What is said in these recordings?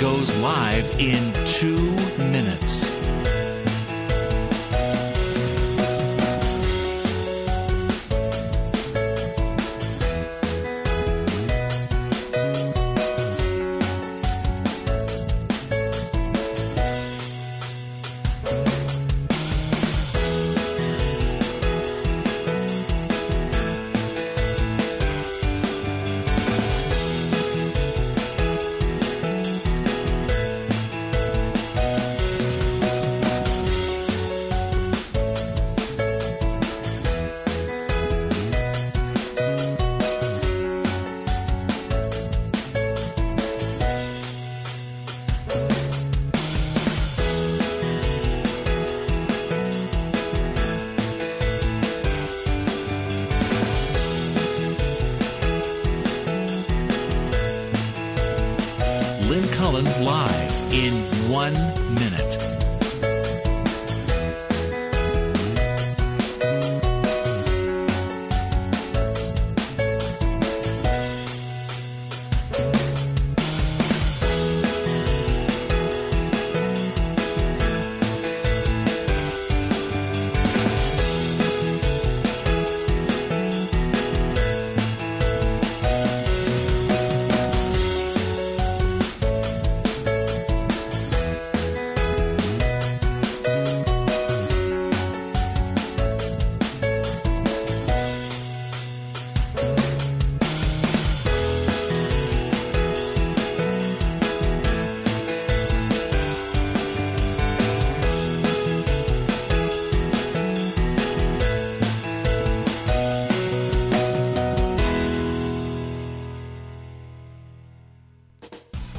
goes live in 2 minutes. Lynn Cullen live in 1 minute.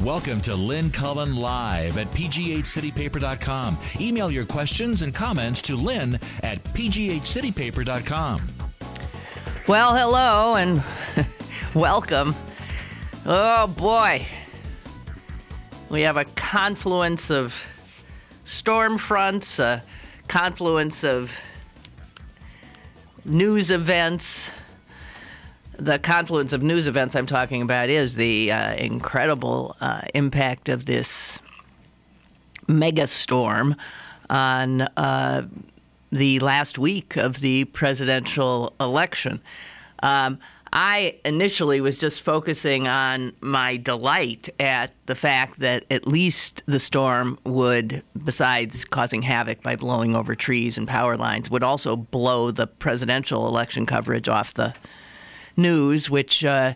Welcome to Lynn Cullen Live at pghcitypaper.com. Email your questions and comments to Lynn at pghcitypaper.com. Well, hello and welcome. Oh, boy. We have a confluence of storm fronts, a confluence of news events. The confluence of news events I'm talking about is the incredible impact of this mega storm on the last week of the presidential election. I initially was just focusing on my delight at the fact that at least the storm would, besides causing havoc by blowing over trees and power lines, would also blow the presidential election coverage off the news, which to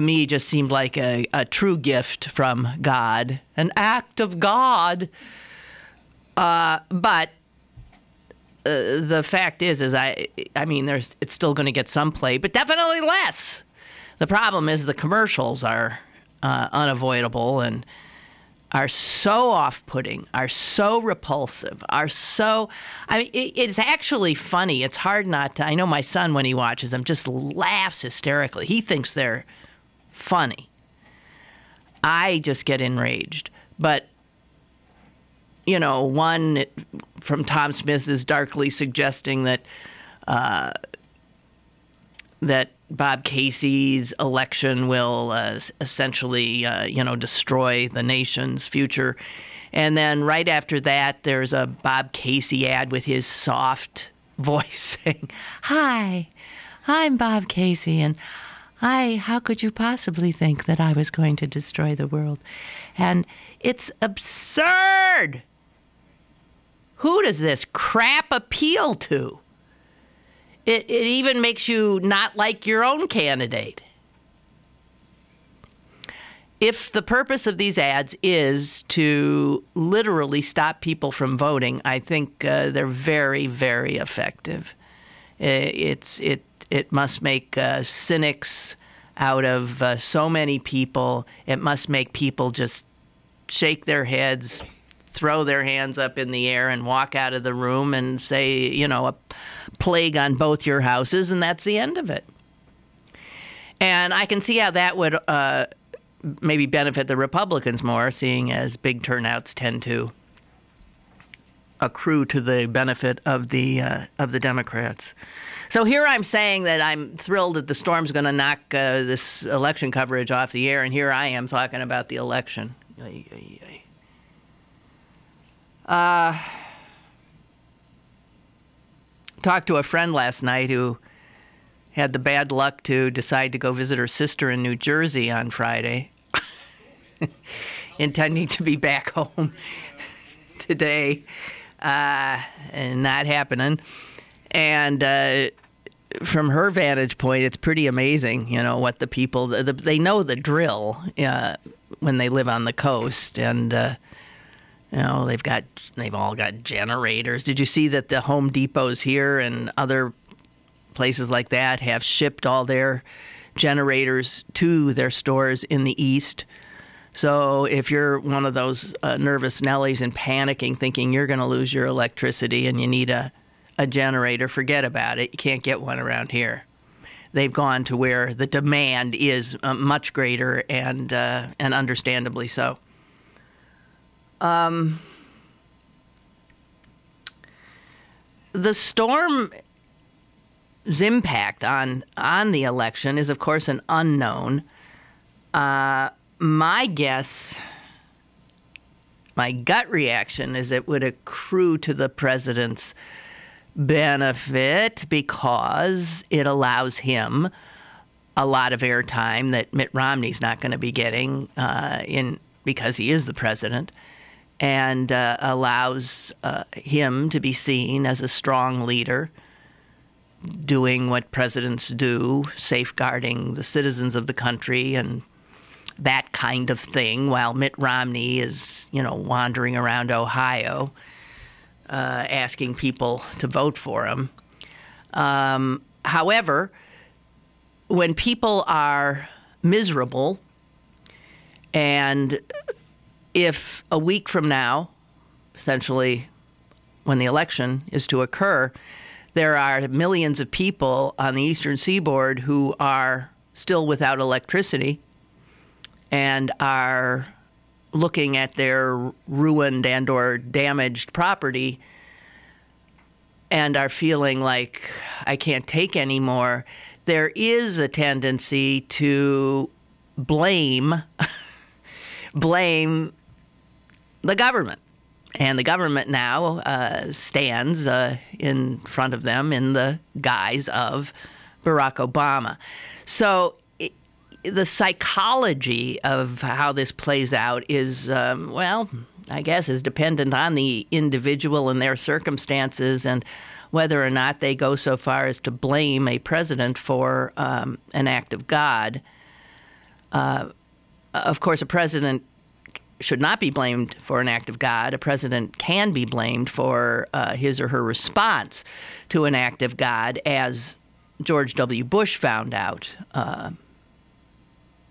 me just seemed like a true gift from God, an act of God. But the fact is I mean, it's still going to get some play, but definitely less. The problem is the commercials are unavoidable and are so off-putting, are so repulsive, it's actually funny. It's hard not to. I know my son, when he watches them, just laughs hysterically. He thinks they're funny. I just get enraged. But, you know, one from Tom Smith is darkly suggesting that that Bob Casey's election will essentially, destroy the nation's future. And then right after that, there's a Bob Casey ad with his soft voice saying, "Hi, I'm Bob Casey, and how could you possibly think that I was going to destroy the world?" And it's absurd. Who does this crap appeal to? It even makes you not like your own candidate. If the purpose of these ads is to literally stop people from voting, I think they're very, very effective. It must make cynics out of so many people. It must make people just shake their heads, throw their hands up in the air and walk out of the room and say, a plague on both your houses, and that's the end of it. And I can see how that would maybe benefit the Republicans more, seeing as big turnouts tend to accrue to the benefit of the Democrats. So here I'm saying that I'm thrilled that the storm's going to knock this election coverage off the air, and here I am talking about the election. Talked to a friend last night who had the bad luck to decide to go visit her sister in New Jersey on Friday, intending to be back home today, and not happening. And from her vantage point, it's pretty amazing, what the people, they know the drill when they live on the coast. And, they've all got generators. Did you see that the Home Depots here and other places like that have shipped all their generators to their stores in the east? So if you're one of those nervous Nellies and panicking, thinking you're going to lose your electricity and you need a generator, forget about it. You can't get one around here. They've gone to where the demand is much greater, and understandably so. The storm's impact on the election is, of course, an unknown. My guess, my gut reaction is it would accrue to the president's benefit because it allows him a lot of airtime that Mitt Romney's not going to be getting because he is the president, and allows him to be seen as a strong leader doing what presidents do, safeguarding the citizens of the country and that kind of thing, while Mitt Romney is, wandering around Ohio asking people to vote for him. However, when people are miserable, and if a week from now, essentially when the election is to occur, there are millions of people on the eastern seaboard who are still without electricity and are looking at their ruined and or damaged property and are feeling like, I can't take any more, there is a tendency to blame the government. And the government now stands in front of them in the guise of Barack Obama. So the psychology of how this plays out is, I guess, is dependent on the individual and their circumstances and whether or not they go so far as to blame a president for an act of God. Of course, a president should not be blamed for an act of God. A president can be blamed for his or her response to an act of God, as George W. Bush found out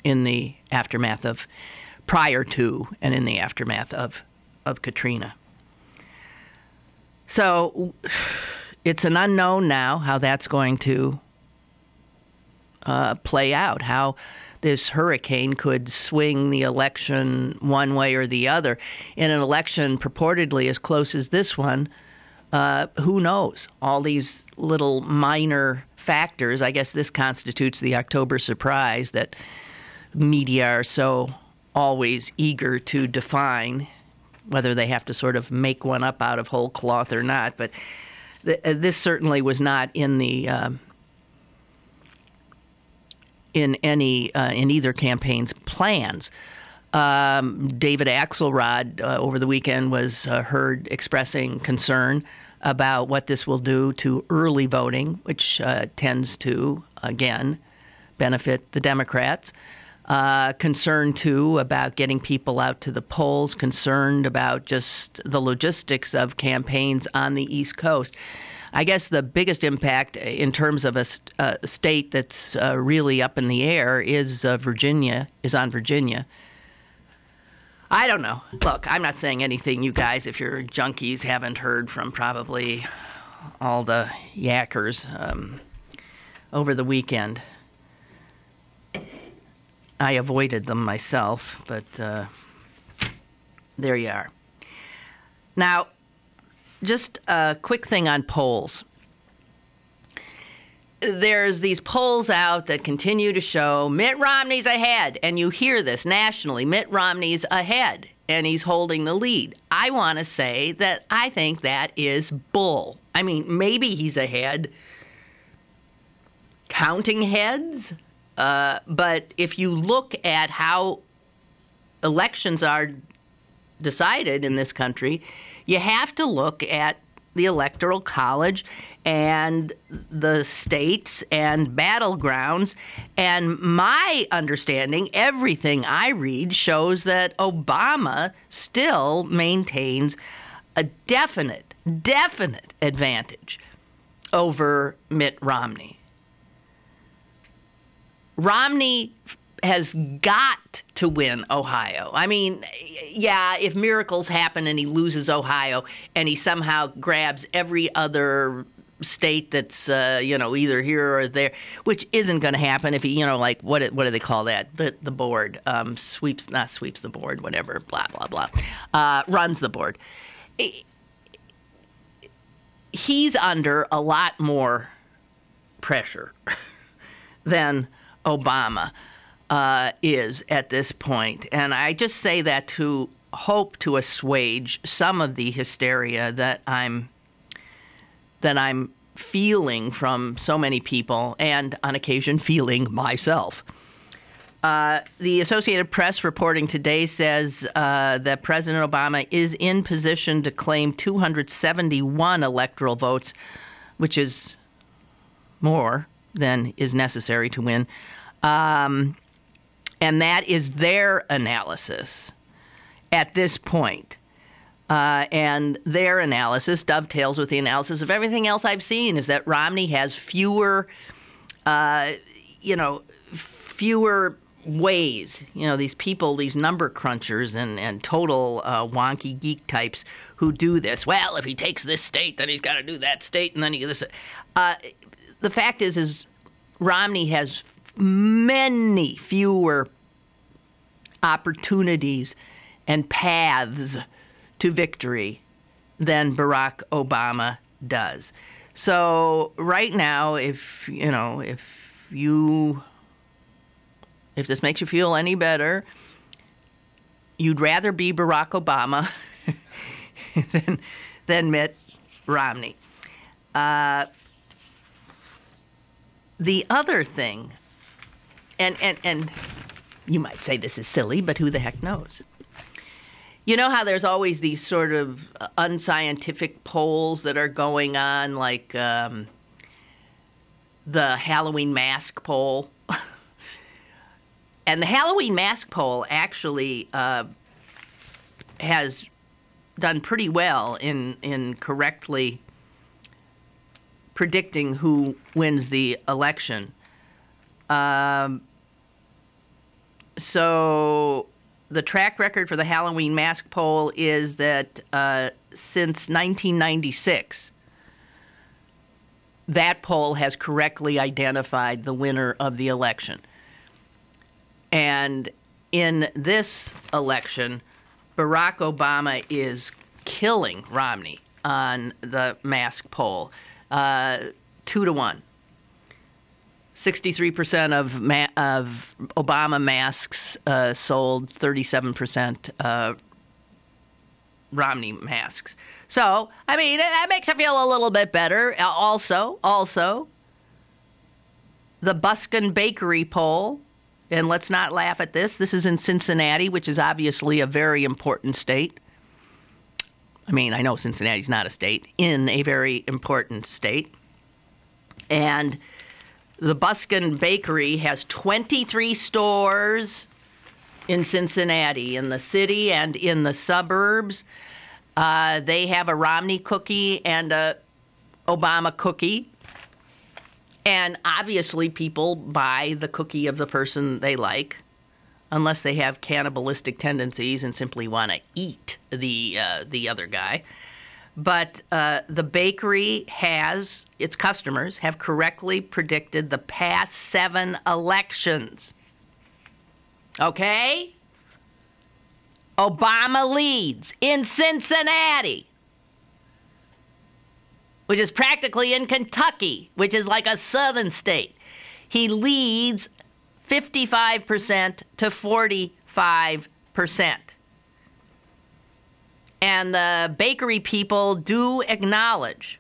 in the aftermath of, prior to and in the aftermath of Katrina. So it's an unknown now how that's going to play out, how this hurricane could swing the election one way or the other. In an election purportedly as close as this one, who knows? All these little minor factors. I guess this constitutes the October surprise that media are so always eager to define, whether they have to sort of make one up out of whole cloth or not. But this certainly was not in the in either campaign's plans. David Axelrod over the weekend was heard expressing concern about what this will do to early voting, which tends to, again, benefit the Democrats. Concerned, too, about getting people out to the polls, concerned about just the logistics of campaigns on the East Coast. I guess the biggest impact in terms of a state that's really up in the air is on Virginia. I don't know. Look, I'm not saying anything you guys, if you're junkies, haven't heard from probably all the yackers over the weekend. I avoided them myself, but there you are. Now, just a quick thing on polls. there's these polls out that continue to show Mitt Romney's ahead, and you hear this nationally. Mitt Romney's ahead, and he's holding the lead. I want to say that I think that is bull. I mean, maybe he's ahead counting heads, but if you look at how elections are decided in this country, you have to look at the Electoral College and the states and battlegrounds. And my understanding, everything I read, shows that Obama still maintains a definite advantage over Mitt Romney. Romney has got to win Ohio. I mean, yeah, if miracles happen and he loses Ohio and he somehow grabs every other state that's, either here or there, which isn't going to happen if he, like, what do they call that? The board, sweeps the board, whatever, blah, blah, blah, runs the board. He's under a lot more pressure than Obama is at this point. And I just say that to hope to assuage some of the hysteria that I'm feeling from so many people, and on occasion feeling myself. The Associated Press reporting today says that President Obama is in position to claim 271 electoral votes, which is more than is necessary to win. And that is their analysis at this point. And their analysis dovetails with the analysis of everything else I've seen, is that Romney has fewer ways. These people, these number crunchers and total wonky geek types who do this. Well, if he takes this state, then he's got to do that state, and then he this. The fact is Romney has many fewer opportunities and paths to victory than Barack Obama does. So right now, if this makes you feel any better, you'd rather be Barack Obama than Mitt Romney. The other thing, and you might say this is silly, but who the heck knows? You know how there's always these sort of unscientific polls that are going on, like the Halloween mask poll? And the Halloween mask poll actually has done pretty well in correctly predicting who wins the election. So the track record for the Halloween mask poll is that since 1996, that poll has correctly identified the winner of the election. And in this election, Barack Obama is killing Romney on the mask poll, 2-1. 63% of Obama masks sold, 37% Romney masks. So, I mean, that makes you feel a little bit better. Also, the Buskin Bakery poll, and let's not laugh at this. This is in Cincinnati, which is obviously a very important state. I mean, I know Cincinnati's not a state, in a very important state. And the Buskin Bakery has 23 stores in Cincinnati, in the city and in the suburbs. They have a Romney cookie and a Obama cookie. And obviously people buy the cookie of the person they like, unless they have cannibalistic tendencies and simply want to eat the other guy. But the bakery has, its customers have correctly predicted the past 7 elections. Okay? Obama leads in Cincinnati. which is practically in Kentucky, which is like a southern state. He leads 55% to 45%. And the bakery people do acknowledge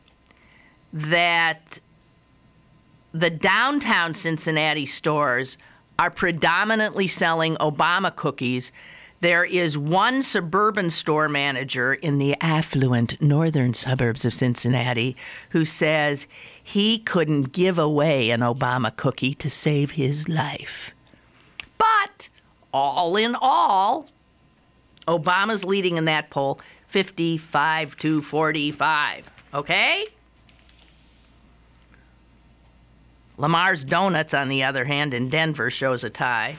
that the downtown Cincinnati stores are predominantly selling Obama cookies. There is one suburban store manager in the affluent northern suburbs of Cincinnati who says he couldn't give away an Obama cookie to save his life. But all in all, Obama's leading in that poll 55 to 45. Okay? Lamar's Donuts, on the other hand, in Denver shows a tie.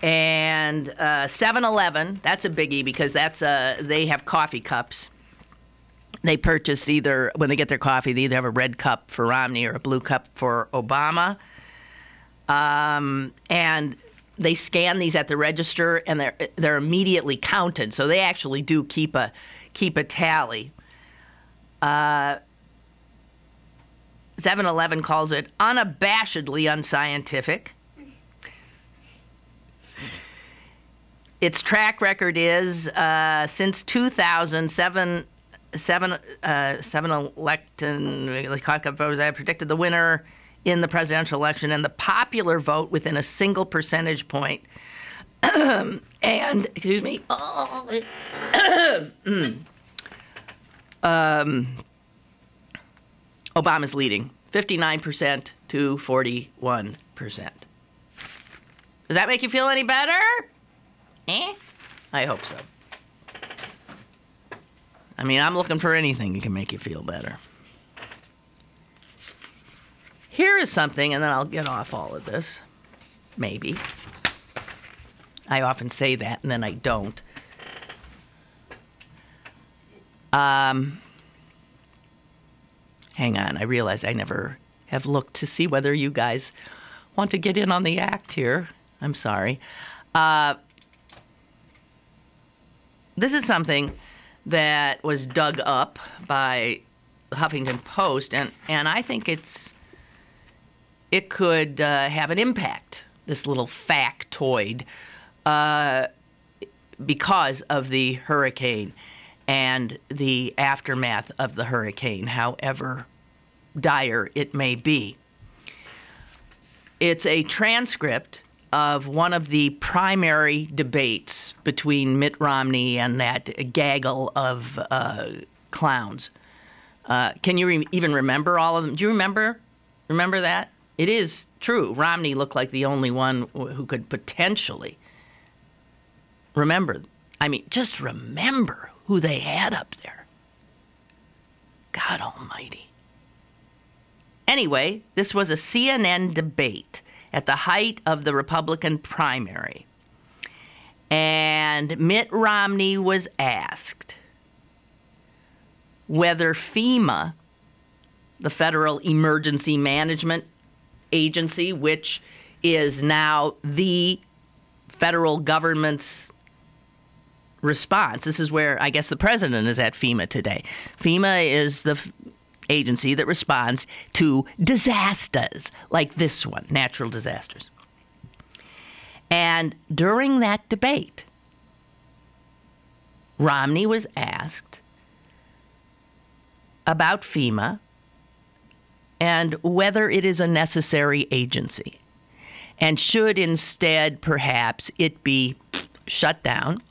And 7-Eleven, that's a biggie because they have coffee cups. They purchase either, when they get their coffee, they either have a red cup for Romney or a blue cup for Obama. And they scan these at the register, and they're immediately counted. So they actually do keep a tally. 7-Eleven calls it unabashedly unscientific. Its track record is since 2007, 7-Eleven predicted the winner in the presidential election and the popular vote within a single percentage point. And, excuse me, Obama's leading 59% to 41%. Does that make you feel any better? I hope so. I mean, I'm looking for anything that can make you feel better. Here is something, and then I'll get off all of this. Maybe. I often say that, and then I don't. Hang on. I realized I never have looked to see whether you guys want to get in on the act here. I'm sorry. This is something that was dug up by the Huffington Post, and I think it could have an impact, this little factoid, because of the hurricane and the aftermath of the hurricane, however dire it may be. It's a transcript of one of the primary debates between Mitt Romney and that gaggle of clowns. Can you even remember all of them? Do you remember that? It is true. Romney looked like the only one who could potentially remember. I mean, just remember who they had up there. God almighty. Anyway, this was a CNN debate at the height of the Republican primary. And Mitt Romney was asked whether FEMA, the Federal Emergency Management Agency, which is now the federal government's response. This is where I guess the president is at FEMA today. FEMA is the agency that responds to disasters like this one, natural disasters. And during that debate, Romney was asked about FEMA and whether it is a necessary agency, and should instead perhaps it be shut down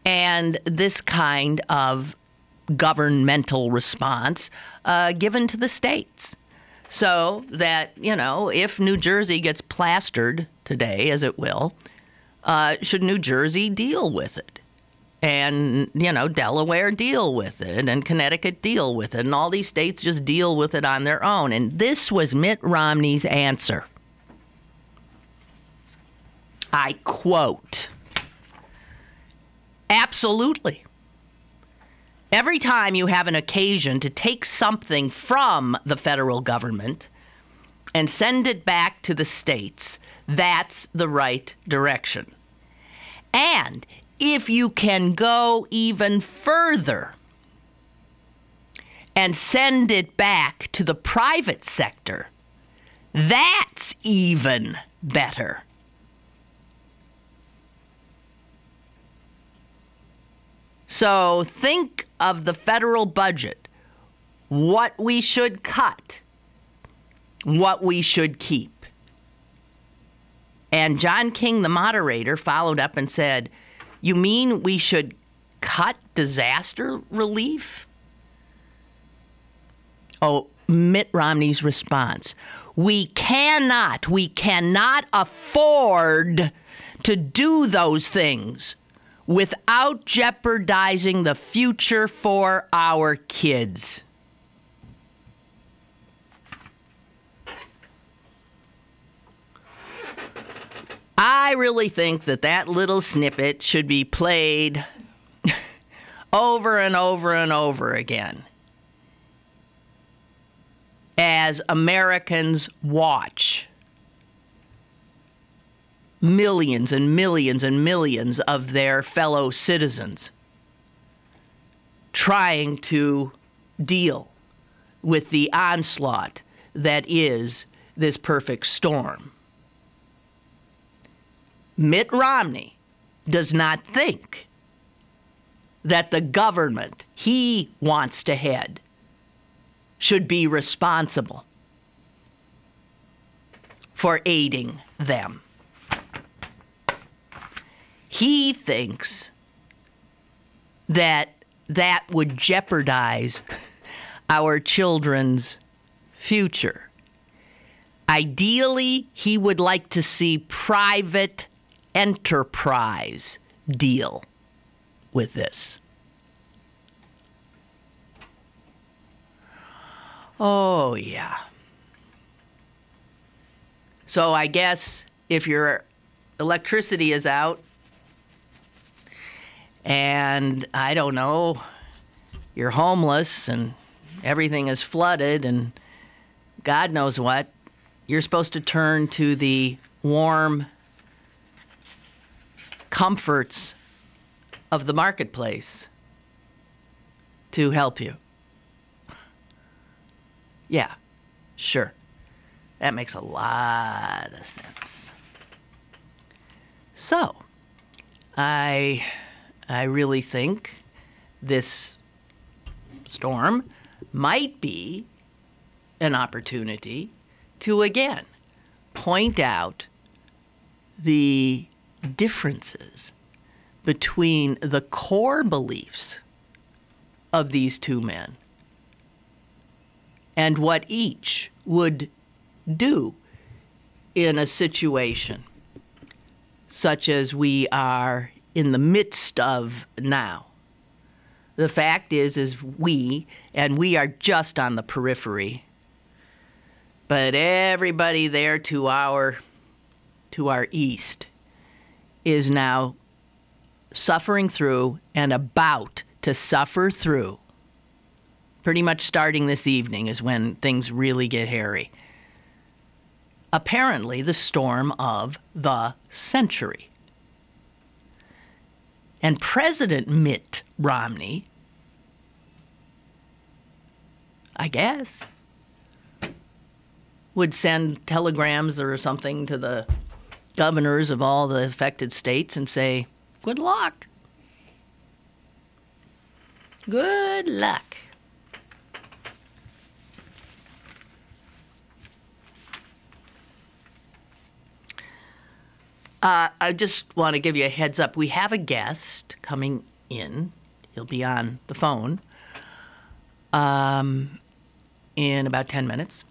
and this kind of governmental response given to the states, so that, you know, if New Jersey gets plastered today, as it will, should New Jersey deal with it? And, you know, Delaware deal with it, and Connecticut deal with it, and all these states just deal with it on their own. And this was Mitt Romney's answer. I quote, "Absolutely. Every time you have an occasion to take something from the federal government and send it back to the states, that's the right direction. And if you can go even further, and send it back to the private sector. That's even better. So think of the federal budget, what we should cut, what we should keep. And John King, the moderator, followed up and said, you mean we should cut disaster relief? Oh, Mitt Romney's response: we cannot afford to do those things without jeopardizing the future for our kids. I really think that little snippet should be played over and over and over again as Americans watch millions and millions and millions of their fellow citizens trying to deal with the onslaught that is this perfect storm. Mitt Romney does not think that the government he wants to head should be responsible for aiding them. He thinks that would jeopardize our children's future. Ideally, he would like to see private enterprise deal with this. Oh, yeah. So I guess if your electricity is out and, I don't know, you're homeless and everything is flooded and God knows what, you're supposed to turn to the warm comforts of the marketplace to help you. Yeah, sure. That makes a lot of sense. So, I really think this storm might be an opportunity to, again, point out the differences between the core beliefs of these two men and what each would do in a situation such as we are in the midst of now. The fact is we are just on the periphery, but everybody there to our east is now suffering through and about to suffer through. Pretty much starting this evening is when things really get hairy. Apparently, the storm of the century. And President Mitt Romney, I guess, would send telegrams or something to the governors of all the affected states and say, good luck. Good luck. I just want to give you a heads up. We have a guest coming in. He'll be on the phone in about 10 minutes.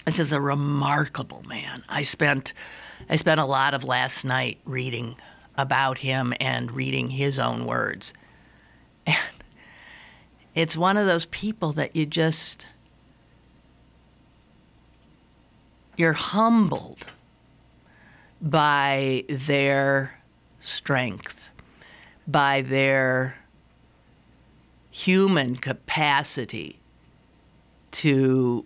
This is a remarkable man. I spent a lot of last night reading about him and reading his own words. And it's one of those people that you're humbled by their strength, by their human capacity to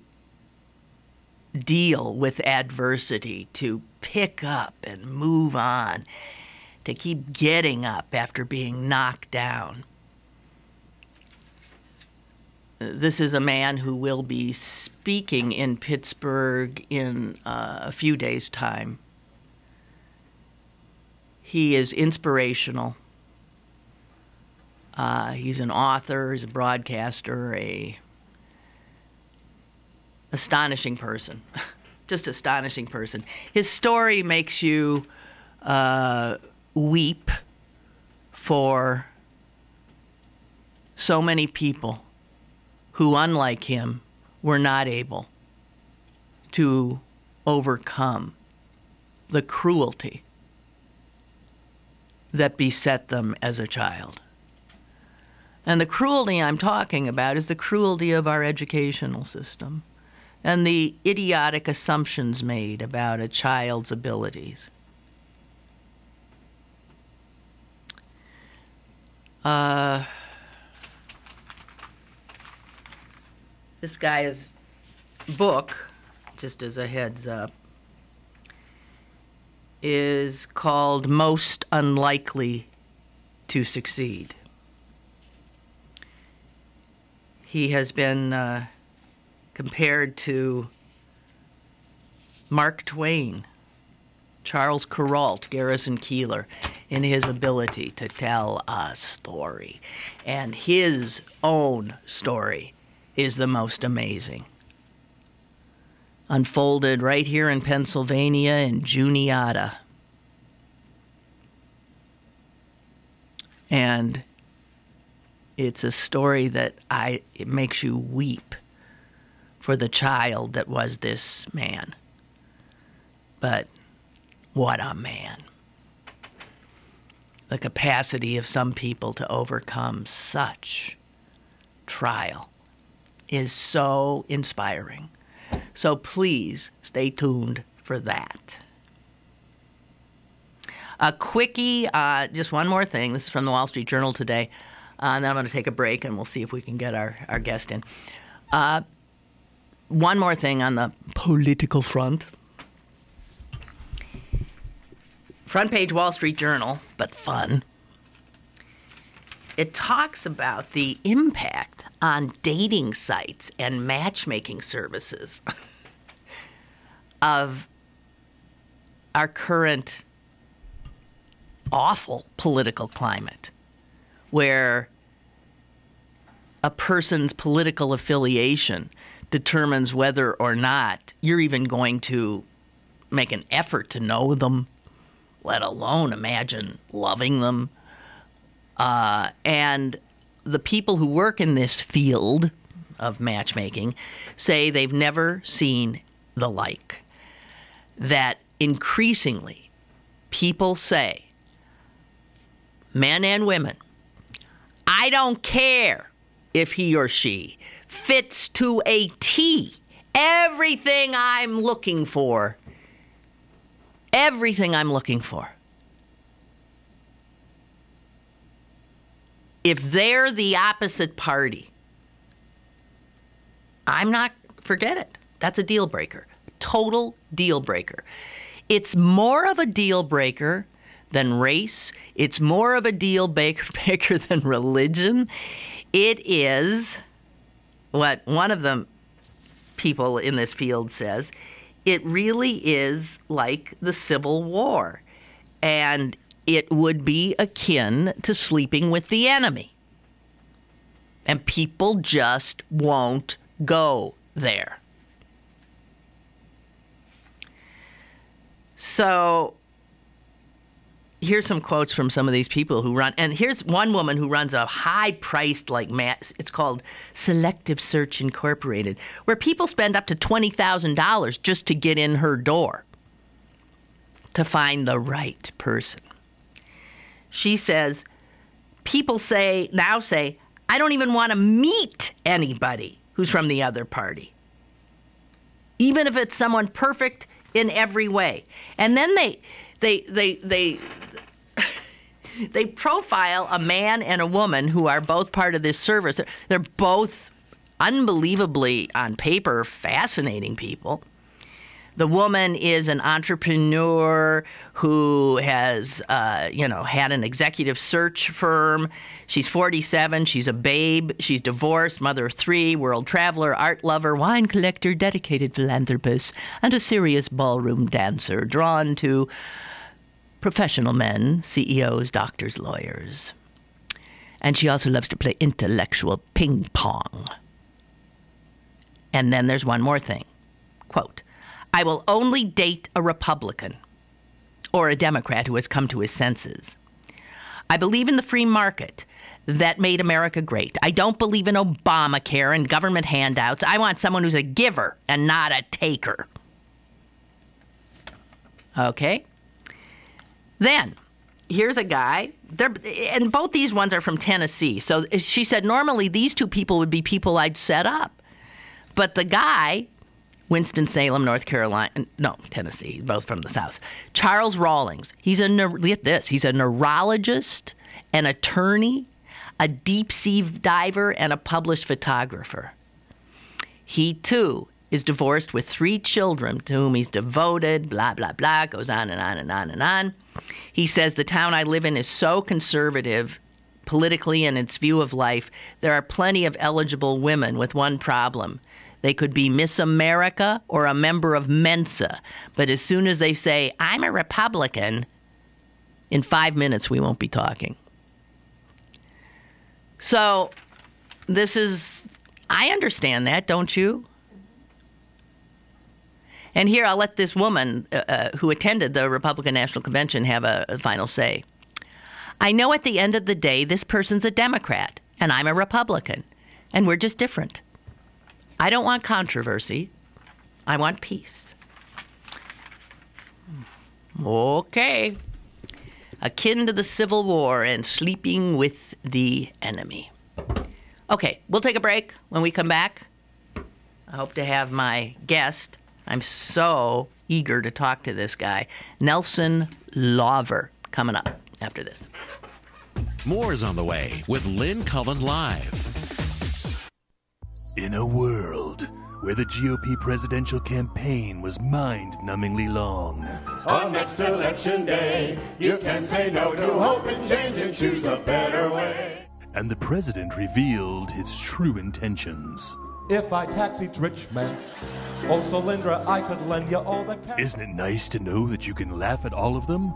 deal with adversity, to pick up and move on, to keep getting up after being knocked down. this is a man who will be speaking in Pittsburgh in a few days' time. He is inspirational. He's an author, he's a broadcaster, a astonishing person. Just astonishing person. His story makes you weep for so many people who, unlike him, were not able to overcome the cruelty that beset them as a child. And the cruelty I'm talking about is the cruelty of our educational system and the idiotic assumptions made about a child's abilities. This guy's book, just as a heads up, is called Most Unlikely to Succeed. He has been compared to Mark Twain, Charles Kuralt, Garrison Keillor, in his ability to tell a story. And his own story is the most amazing. Unfolded right here in Pennsylvania in Juniata. And it's a story that it makes you weep for the child that was this man. But what a man. The capacity of some people to overcome such trial is so inspiring. So please stay tuned for that. A quickie, just one more thing. This is from the Wall Street Journal today. And then I'm going to take a break and we'll see if we can get our guest in. One more thing on the political front. Front page Wall Street Journal, but fun. It talks about the impact on dating sites and matchmaking services of our current awful political climate, where a person's political affiliation determines whether or not you're even going to make an effort to know them, let alone imagine loving them. And the people who work in this field of matchmaking say they've never seen the like. That increasingly people say, men and women, I don't care if he or she fits to a T everything I'm looking for. Everything I'm looking for. If they're the opposite party, forget it. That's a deal breaker. Total deal breaker. It's more of a deal breaker than race. It's more of a deal breaker than religion. It is what one of the people in this field says. It really is like the Civil War. And it would be akin to sleeping with the enemy. And people just won't go there. So here's some quotes from some of these people who run. And here's one woman who runs a high-priced, it's called Selective Search Incorporated, where people spend up to $20,000 just to get in her door to find the right person. She says, people now say, I don't even want to meet anybody who's from the other party, even if it's someone perfect in every way. And then they profile a man and a woman who are both part of this service. They're both unbelievably, on paper, fascinating people. The woman is an entrepreneur who has, had an executive search firm. She's 47. She's a babe. She's divorced, mother of 3, world traveler, art lover, wine collector, dedicated philanthropist, and a serious ballroom dancer drawn to professional men, CEOs, doctors, lawyers. And she also loves to play intellectual ping pong. And then there's one more thing. Quote, I will only date a Republican or a Democrat who has come to his senses. I believe in the free market that made America great. I don't believe in Obamacare and government handouts. I want someone who's a giver and not a taker. Okay? Then, here's a guy, and both these ones are from Tennessee. So she said normally these 2 people would be people I'd set up. But the guy, Winston-Salem, North Carolina, no, Tennessee, both from the South. Charles Rawlings. He's a neurologist, an attorney, a deep-sea diver, and a published photographer. He, too, is divorced with 3 children to whom he's devoted, blah, blah, blah, goes on and on and on and on. He says, the town I live in is so conservative politically in its view of life. There are plenty of eligible women with one problem. They could be Miss America or a member of Mensa. But as soon as they say, I'm a Republican, in 5 minutes we won't be talking. So I understand that, don't you? And here I'll let this woman who attended the Republican National Convention have a final say. I know at the end of the day this person's a Democrat and I'm a Republican, and we're just different. I don't want controversy. I want peace. Okay. Akin to the Civil War and sleeping with the enemy. Okay, we'll take a break. When we come back, I hope to have my guest. I'm so eager to talk to this guy, Nelson Lauver, coming up after this. More is on the way with Lynn Cullen Live. In a world where the GOP presidential campaign was mind-numbingly long, on next election day, you can say no to hope and change and choose a better way. And the president revealed his true intentions. If I tax each rich man, oh Solyndra, I could lend you all the cash. Isn't it nice to know that you can laugh at all of them?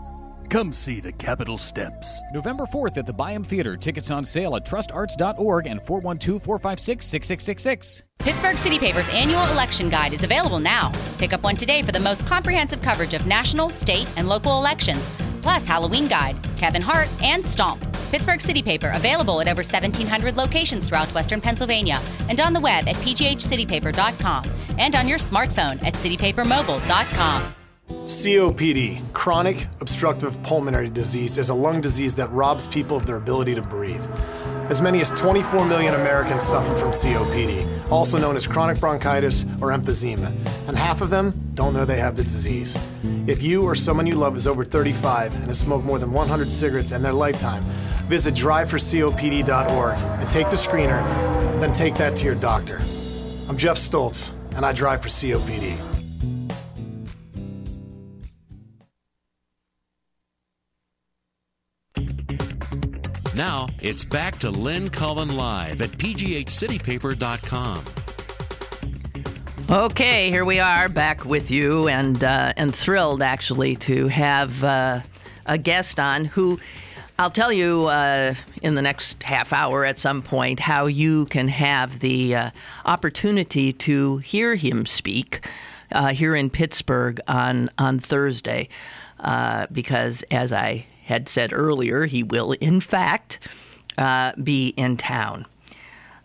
Come see the Capitol Steps. November 4th at the Byham Theater. Tickets on sale at trustarts.org and 412-456-6666. Pittsburgh City Paper's annual election guide is available now. Pick up one today for the most comprehensive coverage of national, state, and local elections. Plus Halloween guide, Kevin Hart, and Stomp. Pittsburgh City Paper available at over 1,700 locations throughout Western Pennsylvania and on the web at pghcitypaper.com and on your smartphone at citypapermobile.com. COPD, chronic obstructive pulmonary disease, is a lung disease that robs people of their ability to breathe. As many as 24 million Americans suffer from COPD, also known as chronic bronchitis or emphysema, and half of them don't know they have the disease. If you or someone you love is over 35 and has smoked more than 100 cigarettes in their lifetime, visit driveforcopd.org and take the screener, then take that to your doctor. I'm Jeff Stoltz, and I drive for COPD. Now, it's back to Lynn Cullen Live at pghcitypaper.com. Okay, here we are back with you, and thrilled actually to have a guest on who I'll tell you in the next half hour at some point how you can have the opportunity to hear him speak here in Pittsburgh on Thursday, because as I had said earlier, he will, in fact, be in town.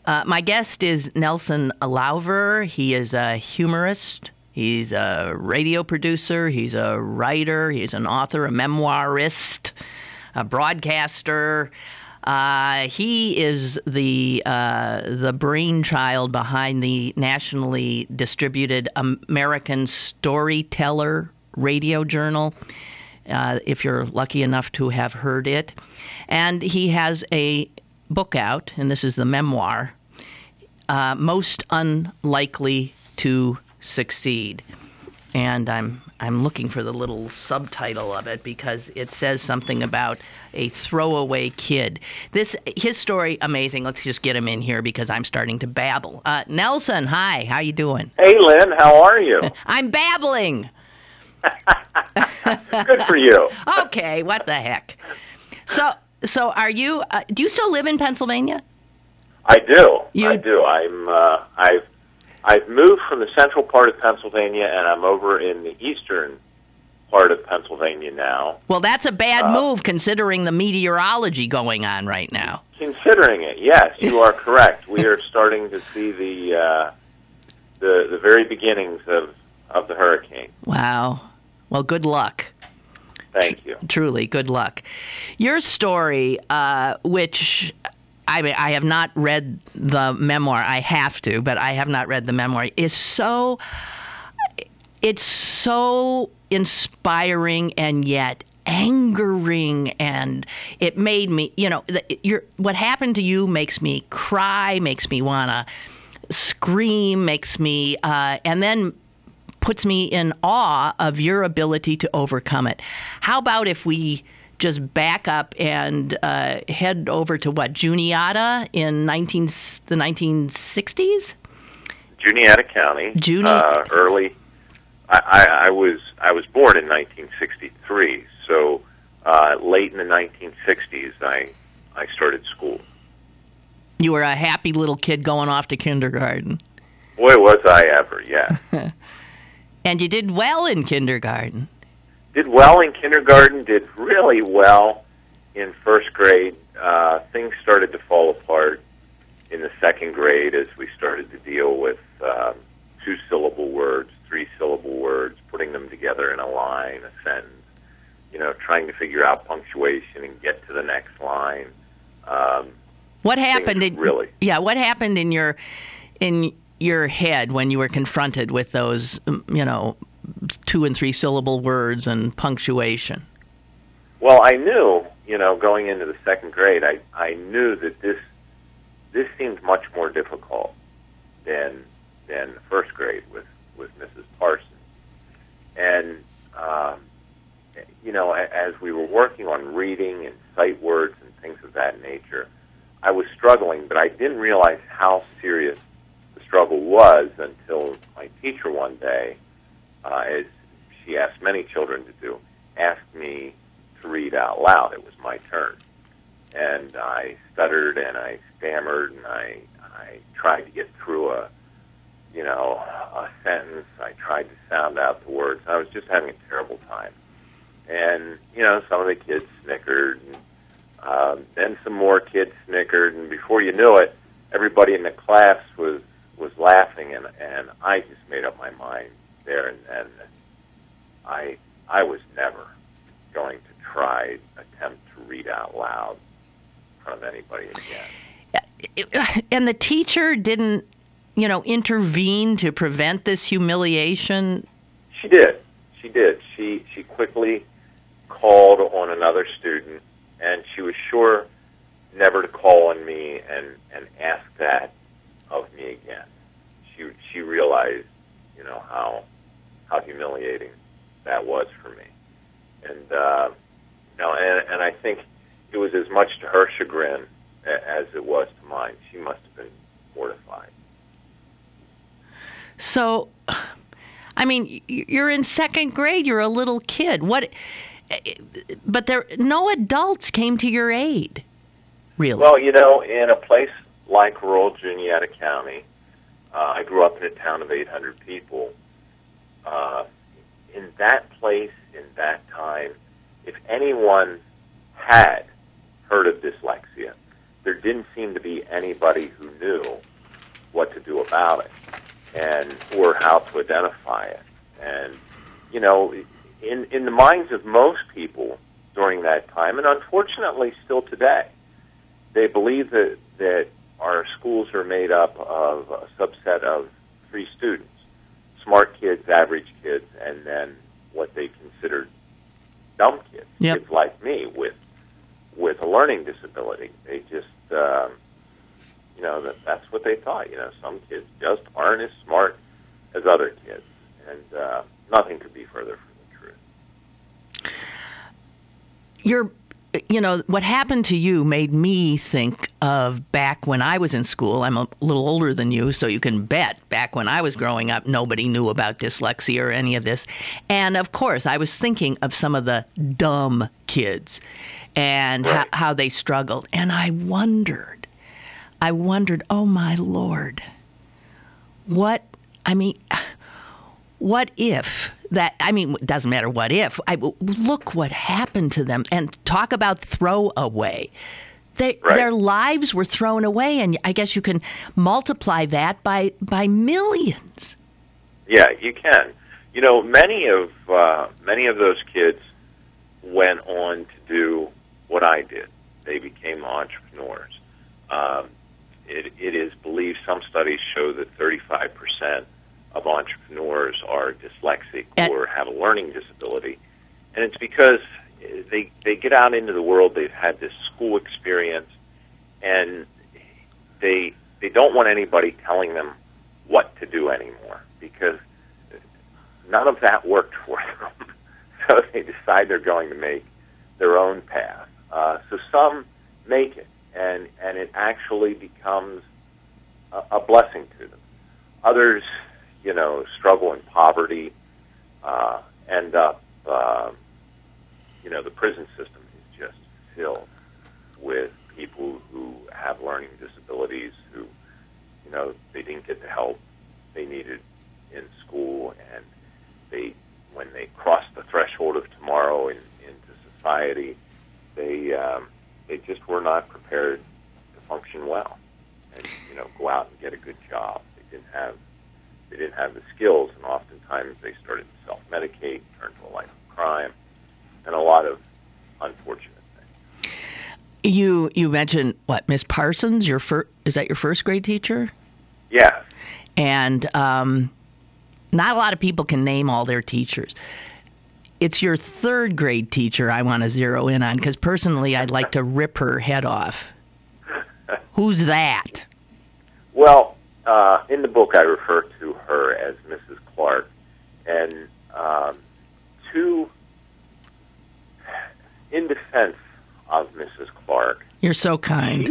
My guest is Nelson Lauver. He is a humorist. He's a radio producer. He's a writer. He's an author, a memoirist, a broadcaster. He is the brainchild behind the nationally distributed American Storyteller radio journal, if you're lucky enough to have heard it. And he has a book out, and this is the memoir, Most Unlikely to Succeed. and I'm looking for the little subtitle of it because it says something about a throwaway kid. His story, amazing. Let's just get him in here because I'm starting to babble. Nelson, hi. How you doing? Hey, Lynn. How are you? I'm babbling. Good for you. Okay, what the heck? So are you? Do you still live in Pennsylvania? I do. I do. I've moved from the central part of Pennsylvania, and I'm over in the eastern part of Pennsylvania now. Well, that's a bad move considering the meteorology going on right now. Considering it, yes, you are correct. We are starting to see the very beginnings of the hurricane. Wow. Well, good luck. Thank you. Truly, good luck. Your story, which I have not read the memoir. I have to, but I have not read the memoir. It's so inspiring and yet angering, and it made me, what happened to you makes me cry, makes me want to scream, makes me, and then puts me in awe of your ability to overcome it. How about if we just back up and head over to Juniata in the 1960s? Juniata County. Early. I was born in 1963, so late in the 1960s I started school. You were a happy little kid going off to kindergarten. Boy, was I ever, yeah. And you did well in kindergarten. Did well in kindergarten, did really well in first grade. Things started to fall apart in the second grade as we started to deal with two-syllable words, three-syllable words, putting them together in a line, a sentence, trying to figure out punctuation and get to the next line. What happened what happened in your head when you were confronted with those, 2- and 3-syllable words and punctuation? Well, I knew, going into the second grade, I knew that this seemed much more difficult than the first grade with Mrs. Parsons. And, as we were working on reading and sight words and things of that nature, I was struggling, but I didn't realize how serious the struggle was until my teacher one day, as she asked many children to do, asked me to read out loud. It was my turn. And I stuttered and I stammered and I tried to get through a sentence. I tried to sound out the words. I was just having a terrible time. And, some of the kids snickered, and then some more kids snickered, and before you knew it, everybody in the class was laughing, and I just made up my mind there and then I was never going to attempt to read out loud in front of anybody again. And the teacher didn't, intervene to prevent this humiliation? She did. She quickly called on another student, and she was sure never to call on me and ask that of me again. She realized, how humiliating that was for me, and I think it was as much to her chagrin as it was to mine. She must have been mortified. So, you're in second grade. You're a little kid. But no adults came to your aid, really. Well, in a place like rural Juniata County, I grew up in a town of 800 people. In that place, in that time, if anyone had heard of dyslexia, there didn't seem to be anybody who knew what to do about it or how to identify it. And, in the minds of most people during that time, and unfortunately still today, they believe that our schools are made up of a subset of 3 students: smart kids, average kids, and then what they considered dumb kids, kids like me with a learning disability. They just, that's what they thought. Some kids just aren't as smart as other kids. And nothing could be further from the truth. What happened to you made me think of back when I was in school. I'm a little older than you, so you can bet back when I was growing up, nobody knew about dyslexia or any of this. And of course, I was thinking of some of the dumb kids and Right. how they struggled. And I wondered, oh my Lord, what if that, it doesn't matter what if, look what happened to them, and talk about throwaway. Their lives were thrown away, and I guess you can multiply that by millions. Yeah, you can. Many of those kids went on to do what I did. They became entrepreneurs. It is believed, some studies show that 35% of entrepreneurs are dyslexic or have a learning disability, and it's because they get out into the world. They've had this school experience, and they don't want anybody telling them what to do anymore, because none of that worked for them. So they decide they're going to make their own path. So some make it, and it actually becomes a blessing to them. Others, struggle in poverty, end up, the prison system is just filled with people who have learning disabilities who, they didn't get the help they needed in school, and when they cross the threshold of tomorrow into society, they just were not prepared to function well and, go out and get a good job. They didn't have the skills, and oftentimes they started to self-medicate, turned to a life of crime, and a lot of unfortunate things. You mentioned, Miss Parsons? Is that your first grade teacher? Yeah. And not a lot of people can name all their teachers. It's your third grade teacher I want to zero in on, because personally I'd like to rip her head off. Who's that? Well, in the book I refer to her as Mrs. Clark, and in defense of Mrs. Clark, you're so kind.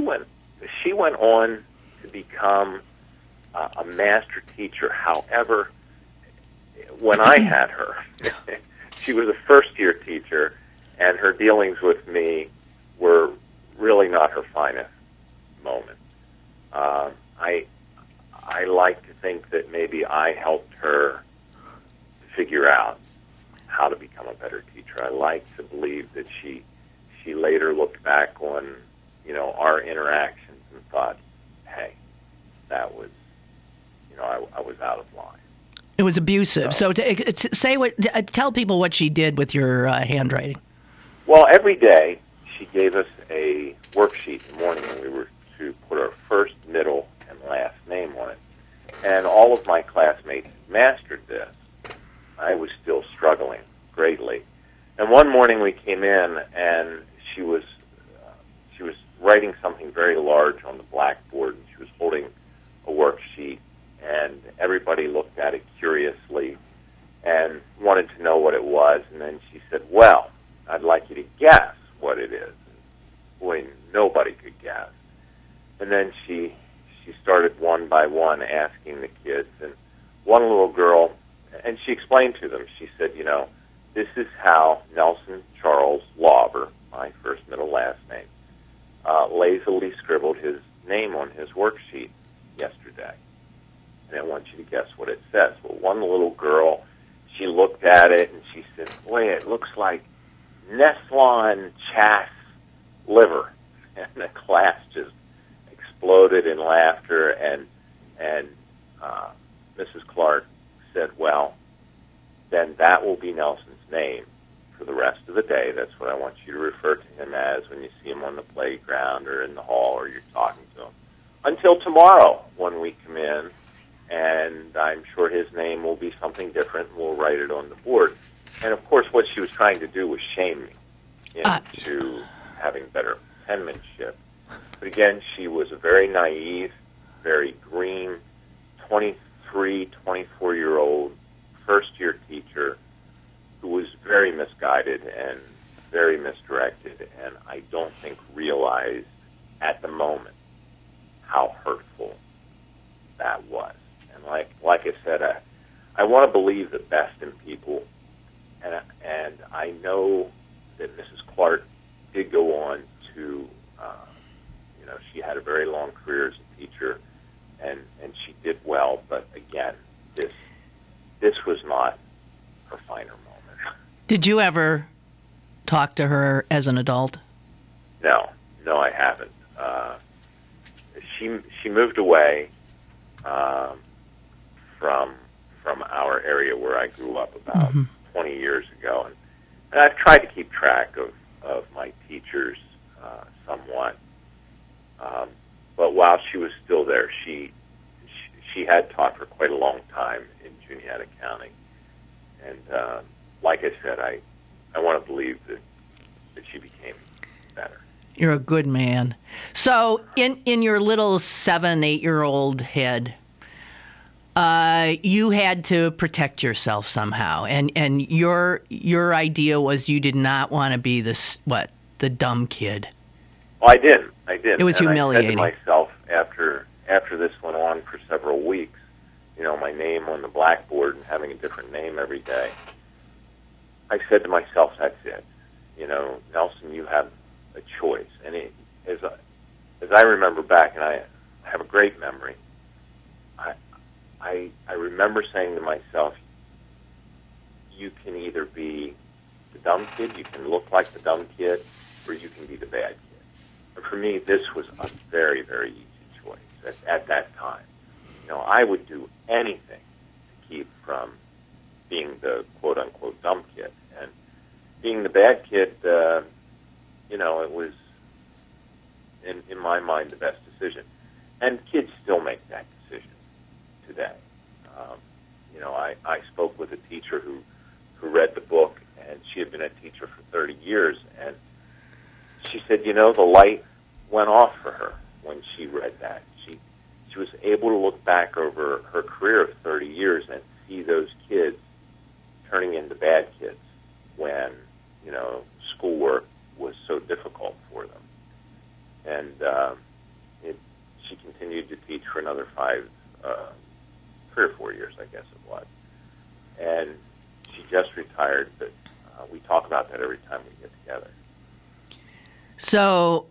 She went on to become a master teacher. However, when I had her, she was a first-year teacher, and her dealings with me were really not her finest moment. I like to think that maybe I helped her figure out how to become a better teacher. I like to believe that she later looked back on, our interactions and thought, hey, that was, I was out of line. It was abusive. So tell people what she did with your handwriting. Well, every day she gave us a worksheet in the morning, and we were to put our first, middle, and last name on it. And all of my classmates mastered this. I was still struggling greatly. And one morning we came in, and she was writing something very large on the blackboard, and she was holding a worksheet, and everybody looked at it curiously and wanted to know what it was. And then she said, well, I'd like you to guess what it is. Boy, nobody could guess. And then she started one by one asking the kids, and one little girl, and she explained to them, she said, this is how Nelson Charles Lauver, my first, middle, last name, lazily scribbled his name on his worksheet yesterday. And I want you to guess what it says. Well, one little girl, she looked at it and she said, boy, it looks like Neslon Chass liver. And the class just exploded in laughter, and Mrs. Clark said, well, then that will be Nelson's name for the rest of the day. That's what I want you to refer to him as when you see him on the playground or in the hall or you're talking to him. Until tomorrow when we come in, and I'm sure his name will be something different, and we'll write it on the board. And, of course, what she was trying to do was shame me into having better penmanship. But, again, she was a very naive, very green, 23, 24-year-old first-year teacher who was very misguided and very misdirected, and I don't think realized at the moment how hurtful that was. And like I said, I want to believe the best in people, and I know that Mrs. Clark did go on to, she had a very long career as a teacher, and she did well. But again, this was not her finer moment. Did you ever talk to her as an adult? No, I haven't. She moved away from our area where I grew up about 20 years ago, and I've tried to keep track of my teachers somewhat. But while she was still there, she had taught for quite a long time in Juniata County, and like I said, I want to believe that she became better. You're a good man. So in your little 7-8-year-old head, you had to protect yourself somehow, and your idea was you did not want to be the dumb kid. Well, I didn't. It was humiliating. I said to myself after this went on for several weeks, my name on the blackboard and having a different name every day, I said to myself, that's it. Nelson, you have a choice. And as I remember back, and I have a great memory, I remember saying to myself, you can either be the dumb kid, you can look like the dumb kid, or you can be the bad kid. And for me, this was a very, very easy choice at that time. I would do anything to keep from being the quote-unquote dumb kid. And being the bad kid, it was, in my mind, the best decision. And kids still make that decision today. I spoke with a teacher who read the book, and she had been a teacher for 30 years, and she said, the light went off for her when she read that. She was able to look back over her career of 30 years and see those kids turning into bad kids when, schoolwork was so difficult for them. And she continued to teach for another 3 or 4 years, I guess it was. And she just retired, but we talk about that every time we get together. So,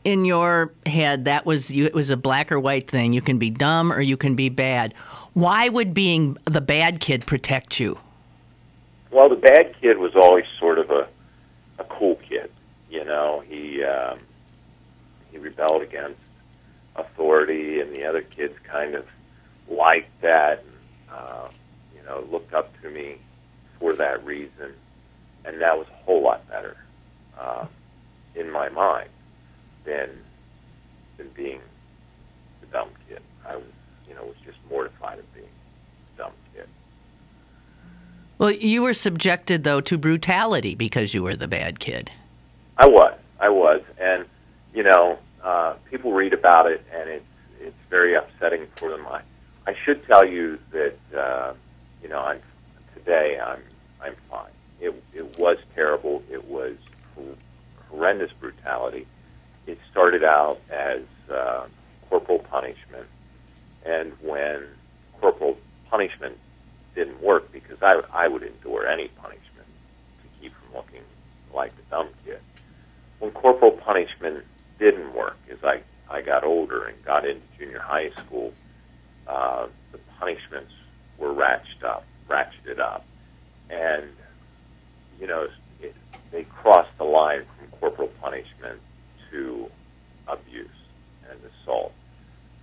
in your head, it was a black or white thing. You can be dumb or you can be bad. Why would being the bad kid protect you? Well, the bad kid was always sort of a cool kid. He rebelled against authority, and the other kids kind of liked that, and looked up to me for that reason, and that was a whole lot better in my mind than being the dumb kid. I was just mortified of being the dumb kid. Well, you were subjected, though, to brutality because you were the bad kid. I was, and people read about it, and it's very upsetting for them. I should tell you that I'm fine. It was terrible. It was horrendous brutality. It started out as corporal punishment, and when corporal punishment didn't work, because I would endure any punishment to keep from looking like the dumb kid. When corporal punishment didn't work, as I got older and got into junior high school, the punishments were ratcheted up, and they crossed the line from corporal punishment to abuse and assault.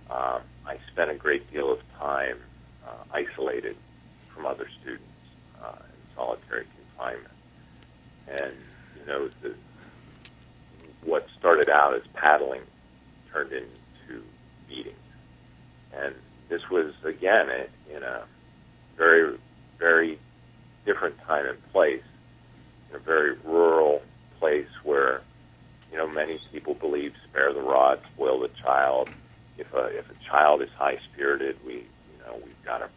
I spent a great deal of time isolated from other students in solitary confinement, and what started out as paddling turned into beatings. And this was, again, in a very, very different time and place, in a very rural place where, many people believe spare the rod, spoil the child. If a child is high-spirited, we've got to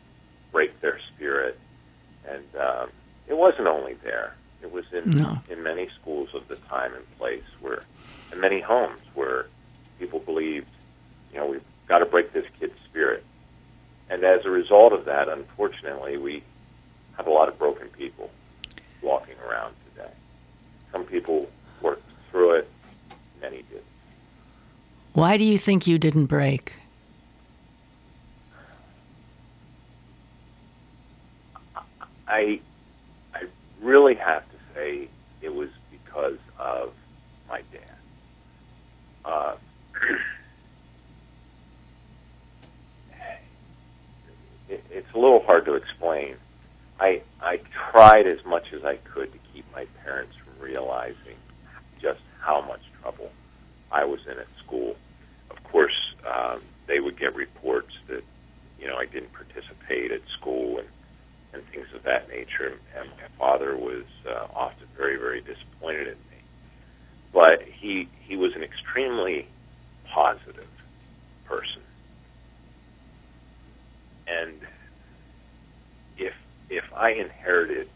break their spirit. And it wasn't only there. It was No. in many schools of the time and place where, in many homes where people believed, we've got to break this kid's spirit. And as a result of that, unfortunately, we have a lot of broken people walking around today. Some people worked through it, many didn't. Why do you think you didn't break? I really have to say it was because of my dad. It's a little hard to explain. I tried as much as I could to keep my parents from realizing just how much trouble I was in at school. Of course, they would get reports that, I didn't participate at school and things of that nature. And my father was often very, very disappointed in me. But he was an extremely positive person. And if I inherited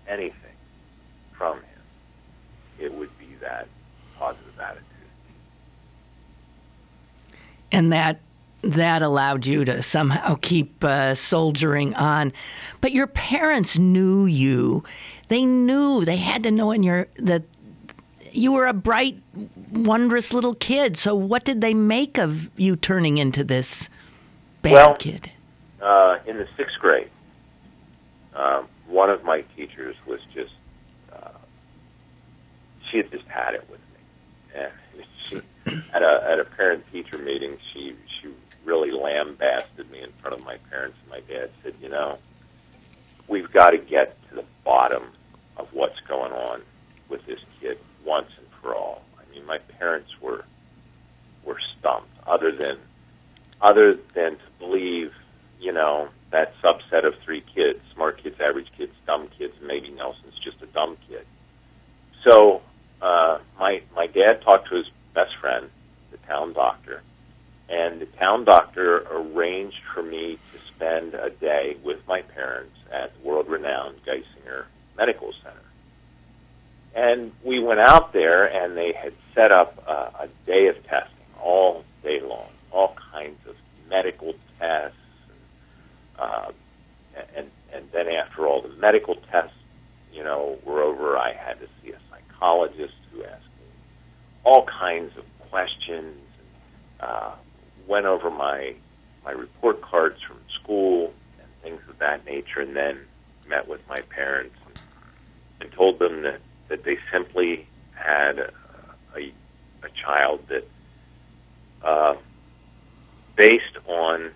anything from him, it would be that positive attitude. And that allowed you to somehow keep soldiering on. But your parents knew you. They knew, they had to know that you were a bright, wondrous little kid. So what did they make of you turning into this bad kid? In the 6th grade, one of my teachers was just, she had just had it with me. And she, at a parent-teacher meeting, she really lambasted me in front of my parents, and my dad said, we've got to get to the bottom of what's going on with this kid once and for all. I mean, my parents were stumped, other than to believe, that subset of 3 kids, smart kids, average kids, dumb kids, and maybe Nelson's just a dumb kid. So my dad talked to his best friend, the town doctor, and the town doctor arranged for me to spend a day with my parents at the world-renowned Geisinger Medical Center. And we went out there, and they had set up a day of testing all day long, all kinds of medical tests. And then after all the medical tests, were over, I had to see a psychologist who asked me all kinds of questions, went over my report cards from school and things of that nature, and then met with my parents and told them that they simply had a child that, based on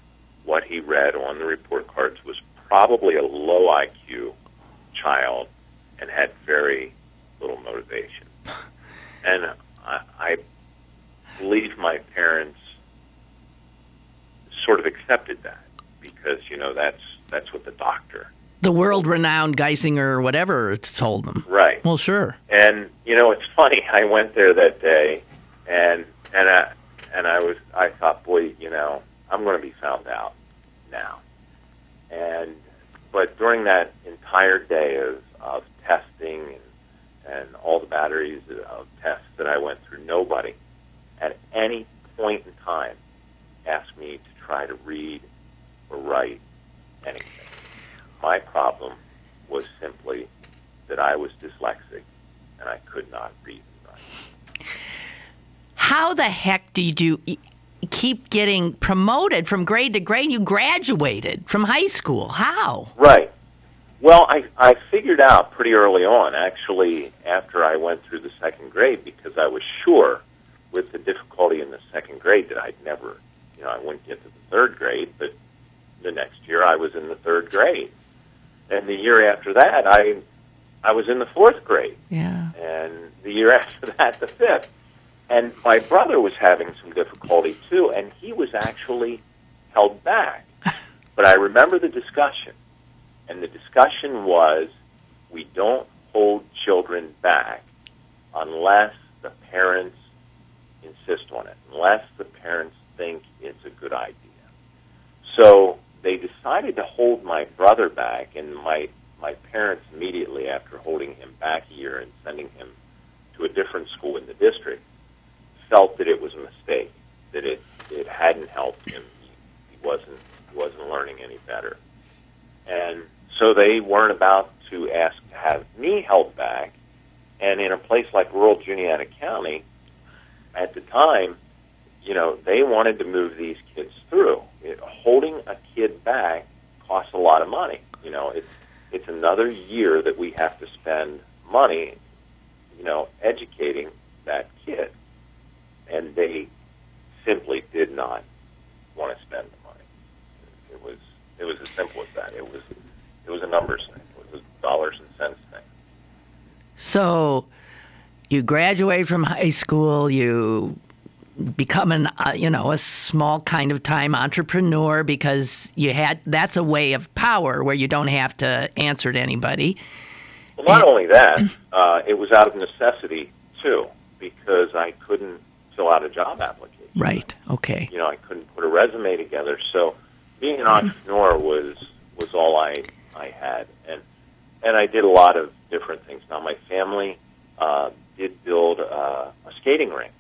what he read on the report cards, was probably a low IQ child and had very little motivation. And I believe my parents sort of accepted that because, that's what the doctor... The world-renowned Geisinger or whatever told them. Right. Well, sure. And, it's funny. I went there that day, and I thought, boy, I'm going to be found out now. But during that entire day of testing and all the batteries of tests that I went through, nobody at any point in time asked me to try to read or write anything. My problem was simply that I was dyslexic and I could not read and write. How the heck did you keep getting promoted from grade to grade? You graduated from high school. How? Right. Well, I figured out pretty early on, actually, after I went through the 2nd grade, because I was sure with the difficulty in the 2nd grade that I'd never, I wouldn't get to the 3rd grade, but the next year I was in the 3rd grade. And the year after that, I was in the 4th grade. Yeah. And the year after that, the 5th. And my brother was having some difficulty, too, and he was actually held back. But I remember the discussion, and the discussion was, we don't hold children back unless the parents insist on it, unless the parents think it's a good idea. So they decided to hold my brother back, and my my parents, immediately after holding him back a year and sending him to a different school in the district, felt that it was a mistake, that it hadn't helped him. He wasn't learning any better. And so they weren't about to ask to have me held back. And in a place like rural Juniata County, at the time, they wanted to move these kids through. Holding a kid back costs a lot of money. It's another year that we have to spend money, educating that kid. And they simply did not want to spend the money. It was as simple as that. It was a numbers thing. It was a dollars and cents thing. So you graduate from high school, you become a small kind of time entrepreneur because that's a way of power where you don't have to answer to anybody. Well, not only that, it was out of necessity too, because I couldn't fill out a job application. Right. Okay. I couldn't put a resume together. So being an entrepreneur was all I had, and I did a lot of different things. Now my family did build a skating rink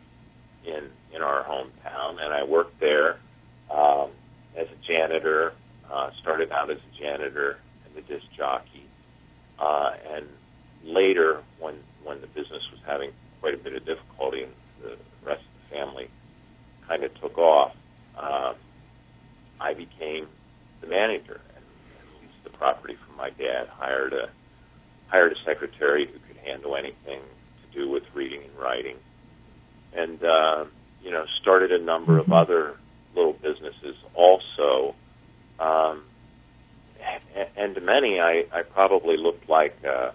in our hometown, and I worked there as a janitor. Started out as a janitor and the disc jockey, and later when the business was having quite a bit of difficulty and the rest of the family kind of took off, I became the manager and leased the property from my dad. Hired a secretary who could handle anything to do with reading and writing, and started a number of other little businesses also. And to many, I probably looked like a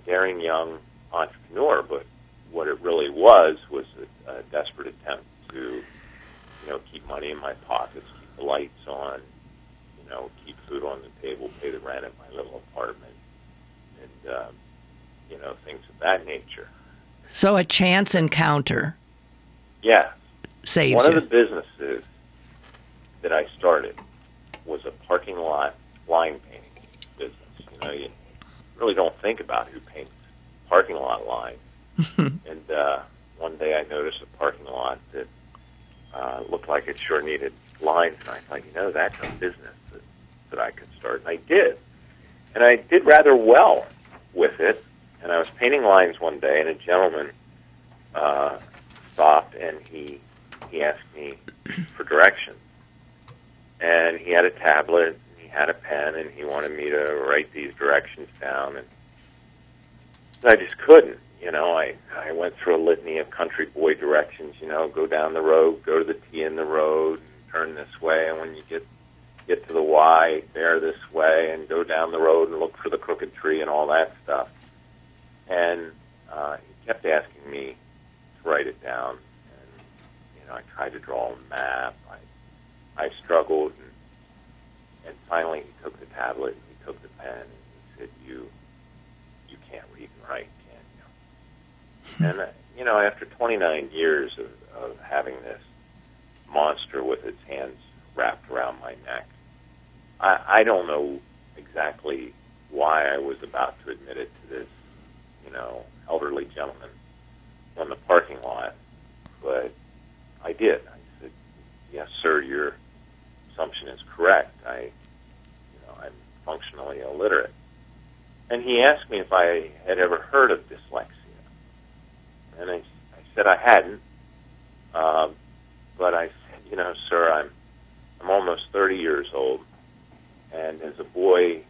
daring young entrepreneur, but what it really was a desperate attempt to, keep money in my pockets, keep the lights on, keep food on the table, pay the rent at my little apartment, and, things of that nature. So a chance encounter. Yeah. Saves One you. of the businesses that I started was a parking lot line painting business. You really don't think about who paints parking lot lines. And one day I noticed a parking lot that looked like it sure needed lines, and I thought, that's a business that I could start. And I did. And I did rather well with it. And I was painting lines one day, and a gentleman stopped, and he asked me for directions. And he had a tablet, and he had a pen, and he wanted me to write these directions down. And I just couldn't. I went through a litany of country boy directions, go down the road, go to the T in the road, and turn this way, and when you get to the Y, bear this way, and go down the road and look for the crooked tree and all that stuff. And he kept asking me to write it down, and I tried to draw a map. I struggled, and finally he took the tablet, and he took the pen, and he said, "You can't read and write, can you?" And after 29 years of having this monster with its hands wrapped around my neck, I don't know exactly why I was about to admit it to this elderly gentleman on the parking lot, but I did. I said, "Yes, sir, your assumption is correct. I'm functionally illiterate." And he asked me if I had ever heard of dyslexia, and I said I hadn't. But I said, "Sir, I'm almost 30 years old, and as a boy,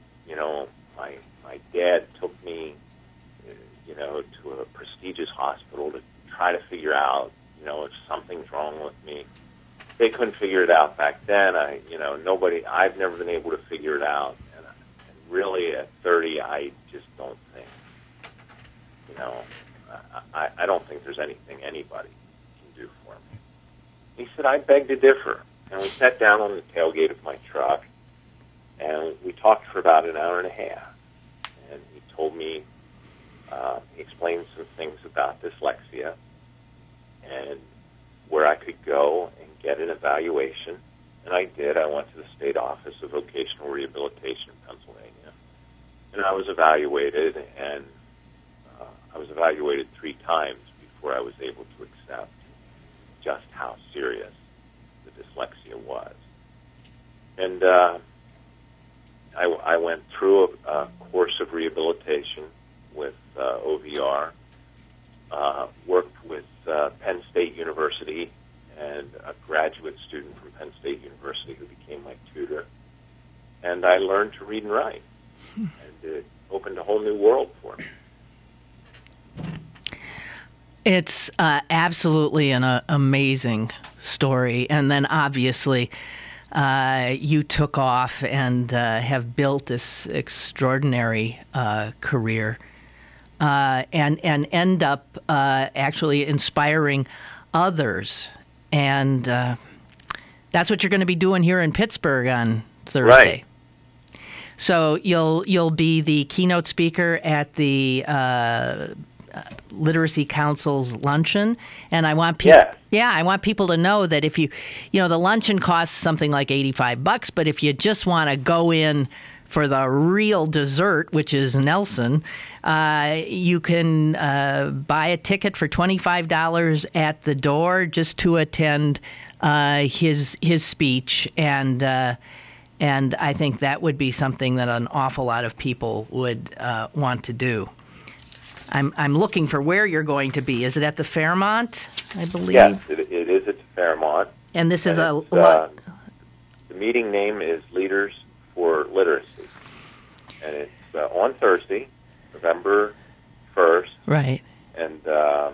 my dad took me to a prestigious hospital to try to figure out, if something's wrong with me. They couldn't figure it out back then. I've never been able to figure it out. And really at 30, I just don't think, I don't think there's anything anybody can do for me." He said, "I beg to differ." And we sat down on the tailgate of my truck, and we talked for about an hour and a half. And he told me, he explained some things about dyslexia and where I could go and get an evaluation. And I did. I went to the State Office of Vocational Rehabilitation in Pennsylvania. And I was evaluated, and I was evaluated 3 times before I was able to accept just how serious the dyslexia was. And I went through a course of rehabilitation with OVR, worked with Penn State University and a graduate student from Penn State University who became my tutor. And I learned to read and write. And it opened a whole new world for me. It's absolutely an amazing story. And then obviously you took off and have built this extraordinary career and end up actually inspiring others. And that's what you're going to be doing here in Pittsburgh on Thursday. Right. So you'll be the keynote speaker at the Literacy Council's luncheon, and I want people. Yeah, I want people to know that if the luncheon costs something like $85, but if you just want to go in for the real dessert, which is Nelson, you can buy a ticket for $25 at the door just to attend his speech, and I think that would be something that an awful lot of people would want to do. I'm looking for where you're going to be. Is it at the Fairmont, I believe? Yes, it is at the Fairmont. And this is the meeting name is Leaders for Literacy. And it's on Thursday, November 1st. Right. And the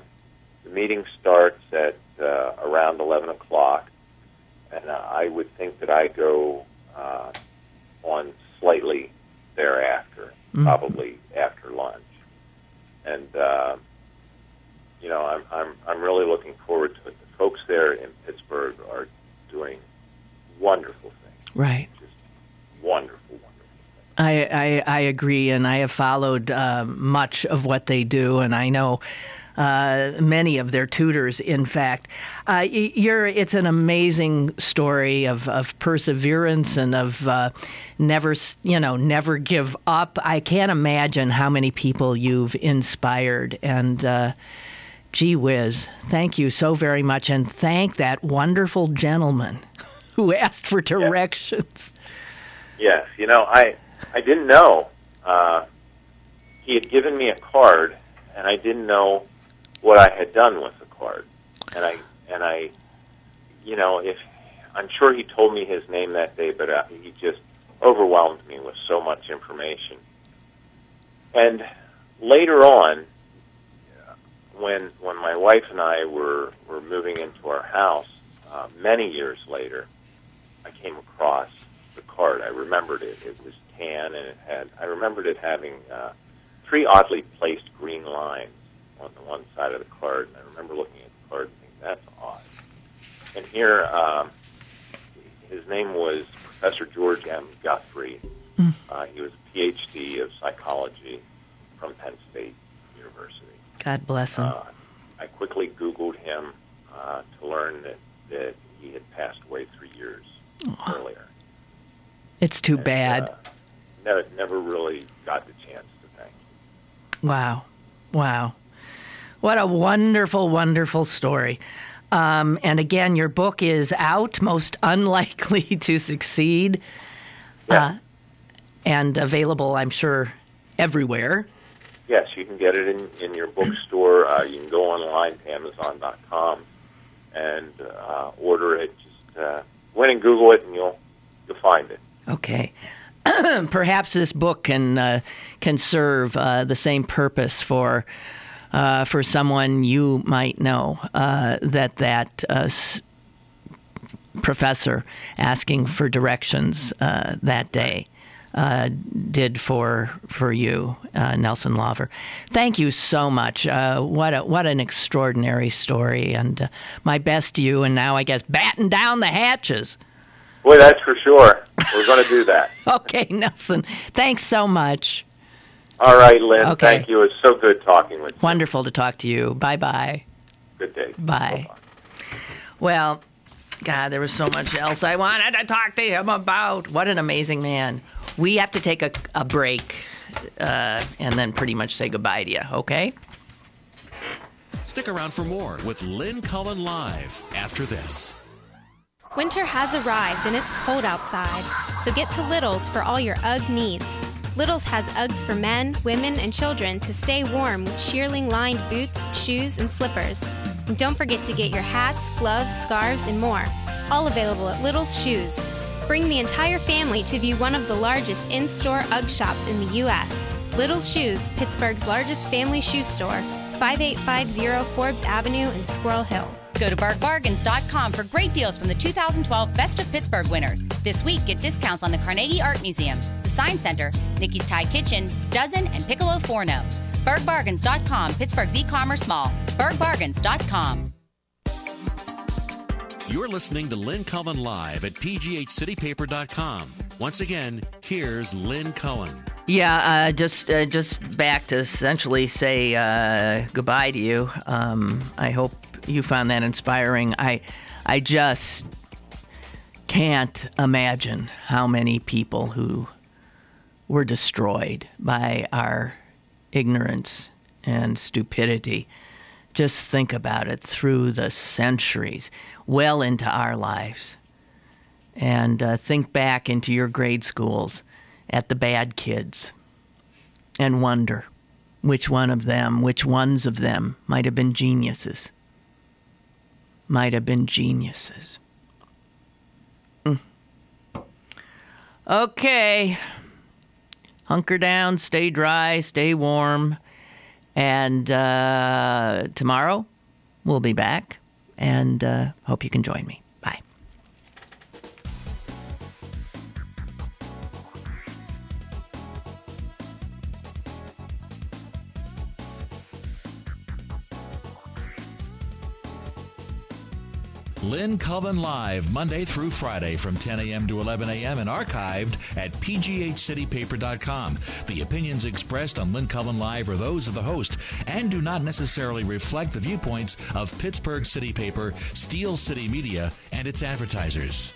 meeting starts at around 11 o'clock. And I would think that I go on slightly thereafter, probably after lunch. And I'm really looking forward to it. The folks there in Pittsburgh are doing wonderful things. Right. Just wonderful things. I agree, and I have followed much of what they do, and I know many of their tutors. In fact, it's an amazing story of perseverance and of never give up. I can't imagine how many people you've inspired, and gee whiz, thank you so very much, and thank that wonderful gentleman who asked for directions. Yes, I didn't know. He had given me a card, and I didn't know what I had done with the card. And I, if I'm sure he told me his name that day, but he just overwhelmed me with so much information. And later on, when my wife and I were moving into our house, many years later, I came across the card. I remembered it. It was tan, and I remembered it having 3 oddly placed green lines on the one side of the card. And I remember looking at the card and thinking, that's odd. And here, his name was Professor George M. Guthrie. He was a PhD of psychology from Penn State University. God bless him. I quickly Googled him to learn that he had passed away 3 years earlier. It's too bad. Never really got the chance to thank him. Wow. What a wonderful, wonderful story. And again, your book is out, Most Unlikely to Succeed, and available, I'm sure, everywhere. Yes, you can get it in your bookstore. You can go online to Amazon.com and order it. Just go in and Google it, and you'll find it. Okay. Perhaps this book can serve the same purpose for someone you might know that professor asking for directions that day did for you, Nelson Lauver. Thank you so much. What an extraordinary story, and my best to you. And now I guess batten down the hatches. Boy, that's for sure. We're going to do that. Okay, Nelson. Thanks so much. All right, Lynn. Okay. Thank you. It's so good talking with you. Wonderful to talk to you. Bye-bye. Good day. Bye. Bye-bye. Well, God, there was so much else I wanted to talk to him about. What an amazing man. We have to take a break. and then pretty much say goodbye to you, okay? Stick around for more with Lynn Cullen Live after this. Winter has arrived and it's cold outside, so get to Little's for all your UGG needs. Little's has Uggs for men, women, and children to stay warm with shearling-lined boots, shoes, and slippers. And don't forget to get your hats, gloves, scarves, and more. All available at Little's Shoes. Bring the entire family to view one of the largest in-store UGG shops in the U.S. Little's Shoes, Pittsburgh's largest family shoe store, 5850 Forbes Avenue in Squirrel Hill. Go to bergbargains.com for great deals from the 2012 Best of Pittsburgh winners. This week, get discounts on the Carnegie Art Museum, the Science Center, Nikki's Thai Kitchen, Dozen, and Piccolo Forno. bergbargains.com, Pittsburgh's e-commerce mall. bergbargains.com. You're listening to Lynn Cullen Live at pghcitypaper.com. Once again, here's Lynn Cullen. Yeah, just back to essentially say goodbye to you. I hope you found that inspiring. I just can't imagine how many people who were destroyed by our ignorance and stupidity. Just think about it through the centuries, well into our lives. And think back into your grade schools at the bad kids and wonder which ones of them might have been geniuses. Okay. Hunker down, stay dry, stay warm. And tomorrow we'll be back. And hope you can join me. Bye. Lynn Cullen Live, Monday through Friday from 10 a.m. to 11 a.m. and archived at pghcitypaper.com. The opinions expressed on Lynn Cullen Live are those of the host and do not necessarily reflect the viewpoints of Pittsburgh City Paper, Steel City Media, and its advertisers.